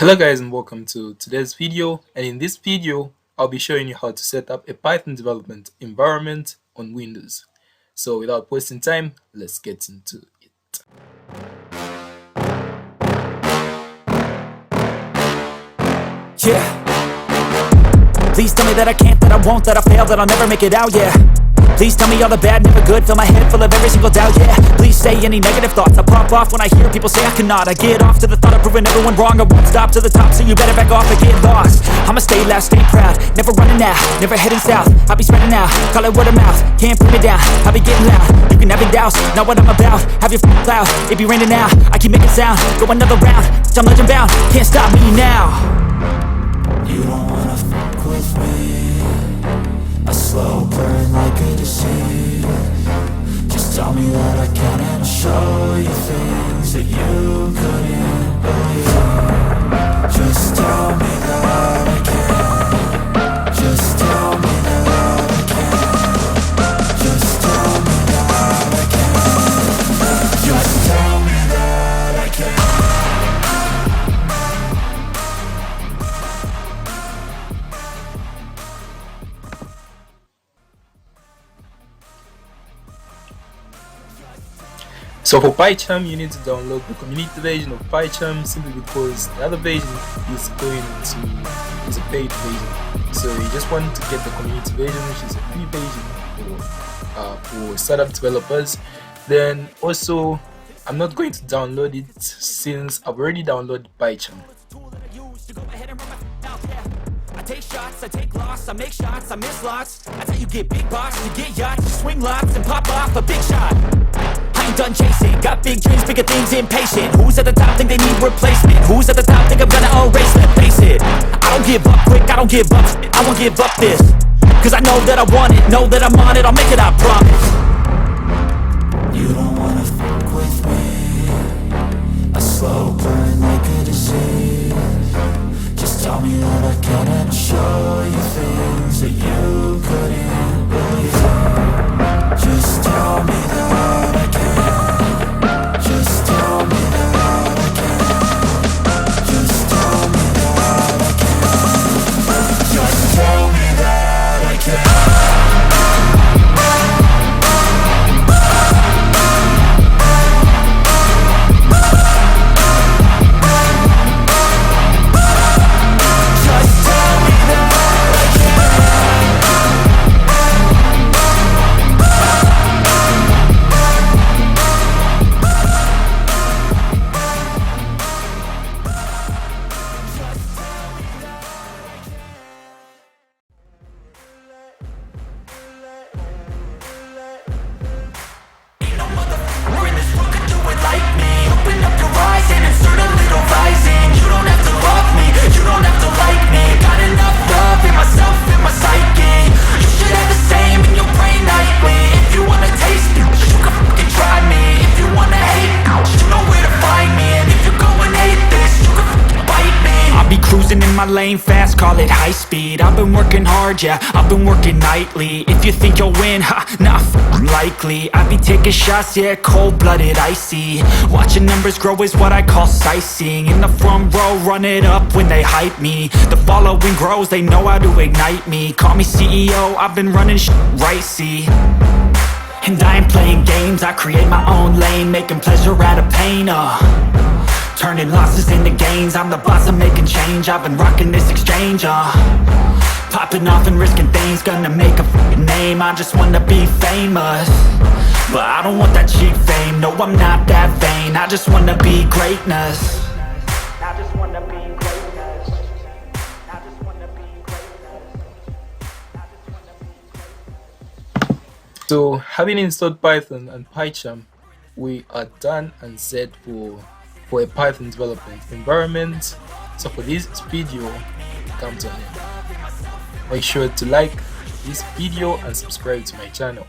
Hello guys and welcome to today's video, and in this video I'll be showing you how to set up a Python development environment on Windows. So without wasting time, let's get into it. Yeah. Please tell me that I can't, that I won't, that I fail, that I'll never make it out, yeah. Please tell me all the bad, never good, fill my head full of every single doubt, yeah. Please say any negative thoughts, I pop off when I hear people say I cannot. I get off to the thought of proving everyone wrong, I won't stop to the top, so you better back off and get lost. I'ma stay loud, stay proud, never running out, never heading south. I'll be spreading out, call it word of mouth, can't put me down, I'll be getting loud. You can have your doubts, not what I'm about, have your cloud, it be raining now. I keep making sound, go another round, I'm legend bound, can't stop me now. You don't wanna fuck with me, a slow burn like a disease. Just tell me that I can and I'll show you things that you couldn't believe. Just tell me that I can. Just tell me that I can. Just tell me that I can. Just tell me that I can. So for PyCharm, you need to download the community version of PyCharm simply because the other version is a paid version. So you just want to get the community version, which is a free version for startup developers. Then also, I'm not going to download it since I've already downloaded PyCharm. I take shots, I take loss, I make shots, I miss lots. That's how you get big box, you get yachts, you swing lots and pop off a big shot. I ain't done chasing, got big dreams, bigger things, impatient. Who's at the top think they need replacement? Who's at the top think I'm gonna erase, let's face it. I don't give up quick, I don't give up, I won't give up this. Cause I know that I want it, know that I'm on it, I'll make it, I promise. You don't wanna fuck with me, a slow burn like a disease. Just tell me that I can and I'll show you things that you couldn't believe. Just tell me that I can. Just tell me that I can. Just tell me that I can. Just tell me that I can. In my lane fast, call it high speed. I've been working hard, yeah, I've been working nightly. If you think you'll win, ha, not likely. I be taking shots, yeah, cold-blooded, icy. Watching numbers grow is what I call sightseeing. In the front row, run it up when they hype me. The following grows, they know how to ignite me. Call me CEO, I've been running right, see. And I ain't playing games, I create my own lane, making pleasure out of pain, turning losses into gains, I'm the boss, I'm making change. I've been rocking this exchange, popping off and risking things, gonna make a f***ing name. I just wanna be famous, but I don't want that cheap fame. No, I'm not that vain, I just wanna be greatness. I just wanna be greatness. I just wanna be greatness. I just wanna be greatness. So having installed Python and PyCharm, we are done and set for a Python development environment. So for this video come to an end. Make sure to like this video and subscribe to my channel.